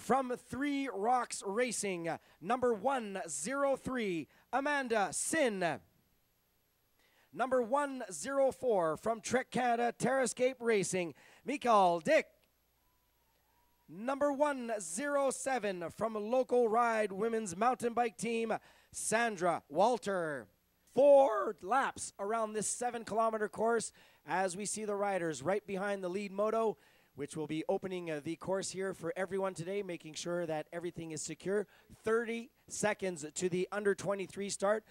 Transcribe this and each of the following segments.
from Three Rocks Racing, number 103, Amanda Sin. Number 104 from Trek Canada Terrascape Racing, Mikael Dick. Number 107 from Local Ride Women's Mountain Bike Team, Sandra Walter. 4 laps around this 7-kilometer course as we see the riders right behind the lead moto, which will be opening the course here for everyone today, making sure that everything is secure. 30 seconds to the under 23 start.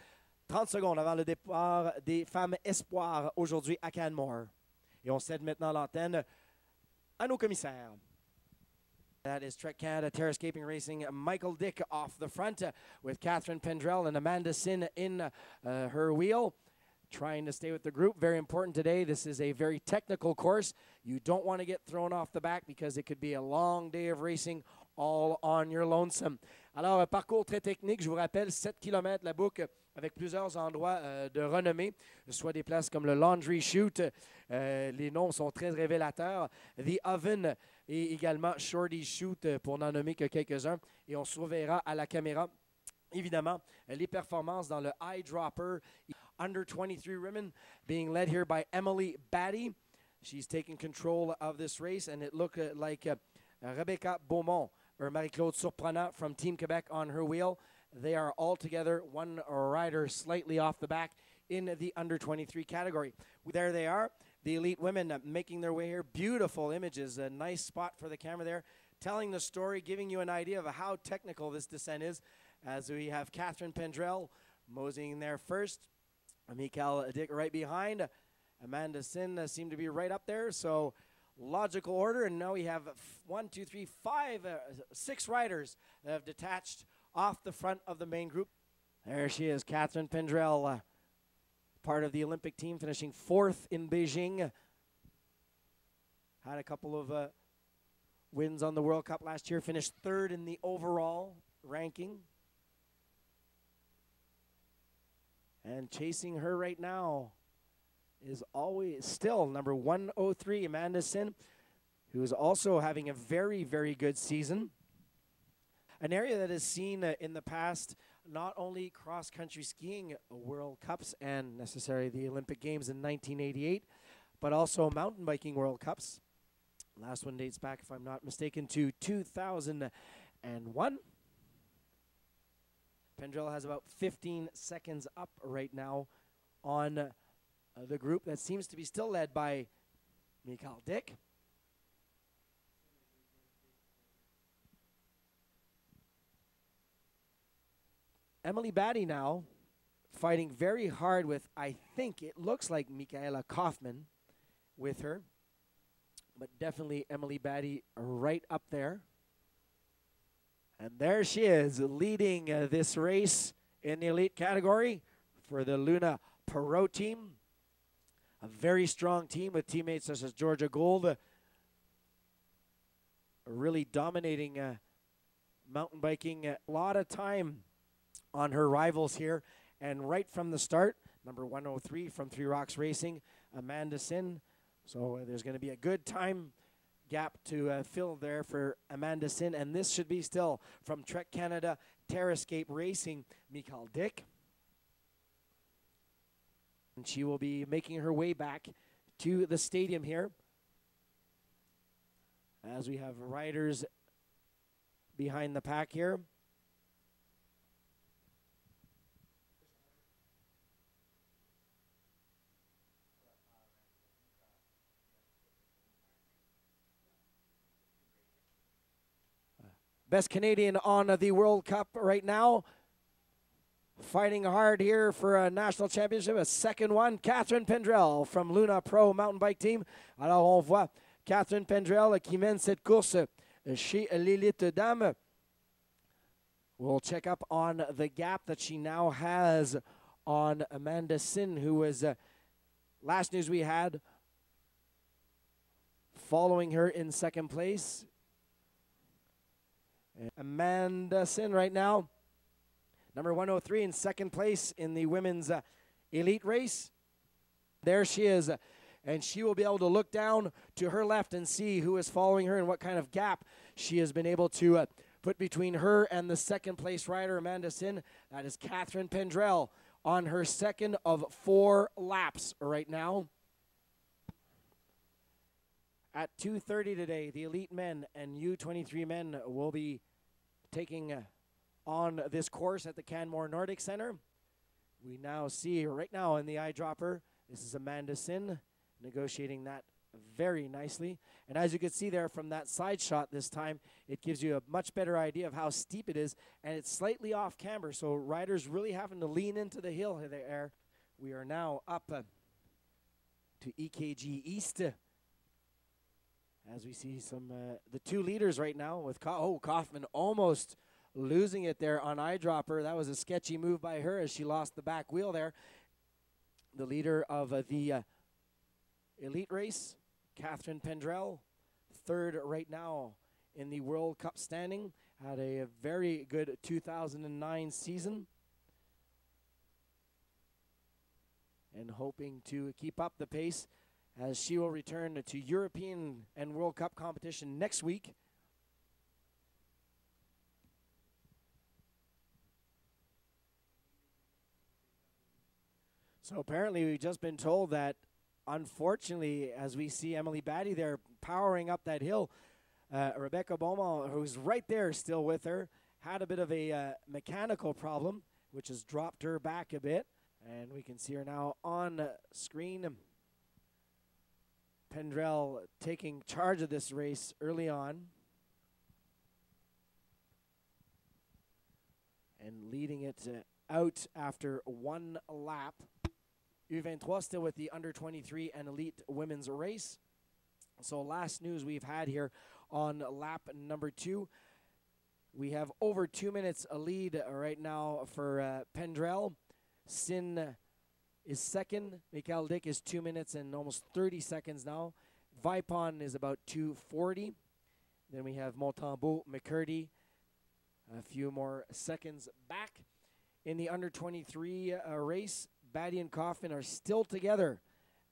30 secondes avant le départ des femmes espoirs aujourd'hui à Canmore. Et on cède maintenant l'antenne à nos commissaires. That is Trek Canada Terrascaping Racing, Michael Dick off the front with Catherine Pendrell and Amanda Sin in her wheel, trying to stay with the group. Very important today. This is a very technical course. You don't want to get thrown off the back because it could be a long day of racing all on your lonesome. Alors, parcours très technique. Je vous rappelle, 7 km la boucle avec plusieurs endroits de renommée, soit des places comme le Laundry Chute. Les noms sont très révélateurs. The Oven et également Shorty Chute, pour n'en nommer que quelques-uns. Et on surveillera à la caméra, évidemment, les performances dans le Eyedropper. Under 23 women being led here by Emily Batty. She's taking control of this race, and it looked like Rebecca Beaumont or Marie-Claude Surprenant from Team Quebec on her wheel. They are all together, one rider slightly off the back in the under 23 category. There they are, the elite women making their way here. Beautiful images, a nice spot for the camera there, telling the story, giving you an idea of how technical this descent is, as we have Catherine Pendrell moseying there first, Mikael Dick right behind, Amanda Sin seemed to be right up there, so logical order. And now we have 6 riders that have detached off the front of the main group. There she is, Catherine Pendrell, part of the Olympic team, finishing 4th in Beijing. Had a couple of wins on the World Cup last year, finished 3rd in the overall ranking. And chasing her right now is always still number 103, Amanda Sin, who is also having a very, very good season. An area that has seen in the past not only cross-country skiing World Cups and necessarily the Olympic Games in 1988, but also mountain biking World Cups. Last one dates back, if I'm not mistaken, to 2001. Pendrell has about 15 seconds up right now on the group that seems to be still led by Mikael Dick. Emily Batty now fighting very hard with, I think it looks like Michaela Kaufman with her, but definitely Emily Batty right up there. And there she is leading this race in the elite category for the Luna Pro team. A very strong team with teammates such as Georgia Gould, really dominating mountain biking. A lot of time on her rivals here. And right from the start, number 103 from Three Rocks Racing, Amanda Sin. So there's going to be a good time gap to fill there for Amanda Sin. And this should be still from Trek Canada Terrascape Racing, Mikael Dick. And she will be making her way back to the stadium here as we have riders behind the pack here. Best Canadian on the World Cup right now. Fighting hard here for a national championship. A second one, Catherine Pendrell from Luna Pro Mountain Bike Team. Alors on voit Catherine Pendrell qui mène cette course chez l'élite dame. We'll check up on the gap that she now has on Amanda Sin, who was last news we had following her in second place. Amanda Sin right now, number 103 in second place in the women's elite race. There she is, and she will be able to look down to her left and see who is following her and what kind of gap she has been able to put between her and the second place rider, Amanda Sin. That is Catherine Pendrell on her second of 4 laps right now. At 2:30 today, the elite men and U23 men will be taking on this course at the Canmore Nordic Center. We now see right now in the eyedropper, this is Amanda Sin negotiating that very nicely. And as you can see there from that side shot this time, it gives you a much better idea of how steep it is, and it's slightly off camber, so riders really having to lean into the hill there. We are now up to EKG East. As we see some the 2 leaders right now with Kaufman almost losing it there on eyedropper. That was a sketchy move by her as she lost the back wheel there. The leader of the elite race, Catherine Pendrell, 3rd right now in the World Cup standing. Had a very good 2009 season. And hoping to keep up the pace as she will return to European and World Cup competition next week. So apparently we've just been told that, unfortunately, as we see Emily Batty there powering up that hill, Rebecca Beaumont, who's right there still with her, had a bit of a mechanical problem, which has dropped her back a bit. And we can see her now on screen. Pendrell taking charge of this race early on and leading it out after 1 lap. U23 still with the under 23 and elite women's race. So last news we've had here on lap number 2. We have over 2 minutes a lead right now for Pendrell. Sin is second. Michael Dick is 2 minutes and almost 30 seconds now. Vipon is about 2:40. Then we have Montembeault, McCurdy, a few more seconds back. In the under 23 race, Batty and Kaufman are still together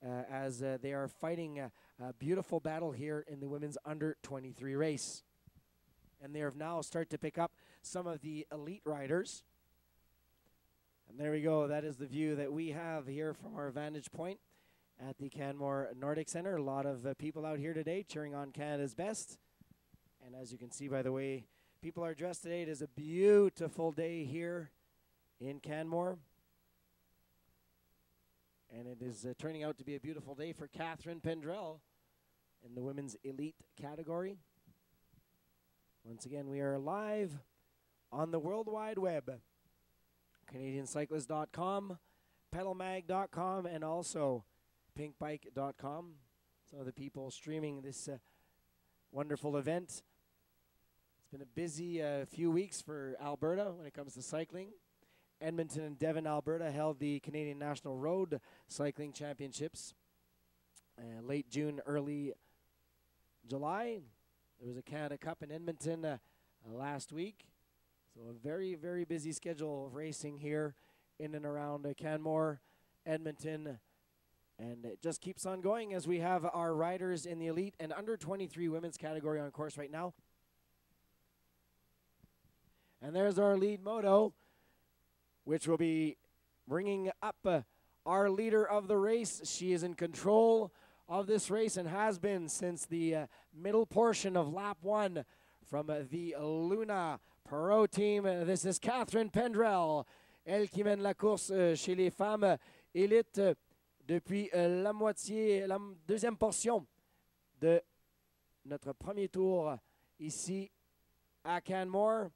as they are fighting a beautiful battle here in the women's under 23 race. And they have now started to pick up some of the elite riders. And there we go. That is the view that we have here from our vantage point at the Canmore Nordic Center. A lot of people out here today cheering on Canada's best. And as you can see by the way people are dressed today, it is a beautiful day here in Canmore. And it is turning out to be a beautiful day for Catherine Pendrell in the women's elite category. Once again, we are live on the World Wide Web. CanadianCyclist.com, PedalMag.com, and also PinkBike.com. So the people streaming this wonderful event. It's been a busy few weeks for Alberta when it comes to cycling. Edmonton and Devon, Alberta held the Canadian National Road Cycling Championships late June, early July. There was a Canada Cup in Edmonton last week. So a very, very busy schedule of racing here in and around Canmore, Edmonton. And it just keeps on going as we have our riders in the elite and under 23 women's category on course right now. And there's our lead moto, which will be bringing up our leader of the race. She is in control of this race and has been since the middle portion of lap 1 from the Luna Pro team. This is Catherine Pendrell, elle qui mène la course chez les femmes élites depuis la deuxième portion de notre premier tour ici à Canmore.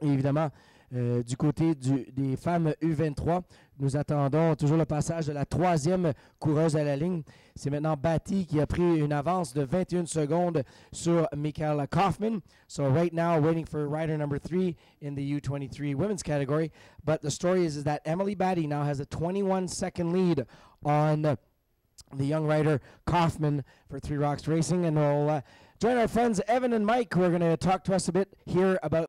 Évidemment, du côté des femmes U23, nous attendons toujours le passage de la 3e coureuse à la ligne. C'est maintenant Batty qui a pris une avance de 21 secondes sur Michaela Kaufman. So right now, waiting for rider number 3 in the U23 women's category. But the story is that Emily Batty now has a 21-second lead on the young rider Kaufman for Three Rocks Racing. And we'll join our friends Evan and Mike, who are going to talk to us a bit here about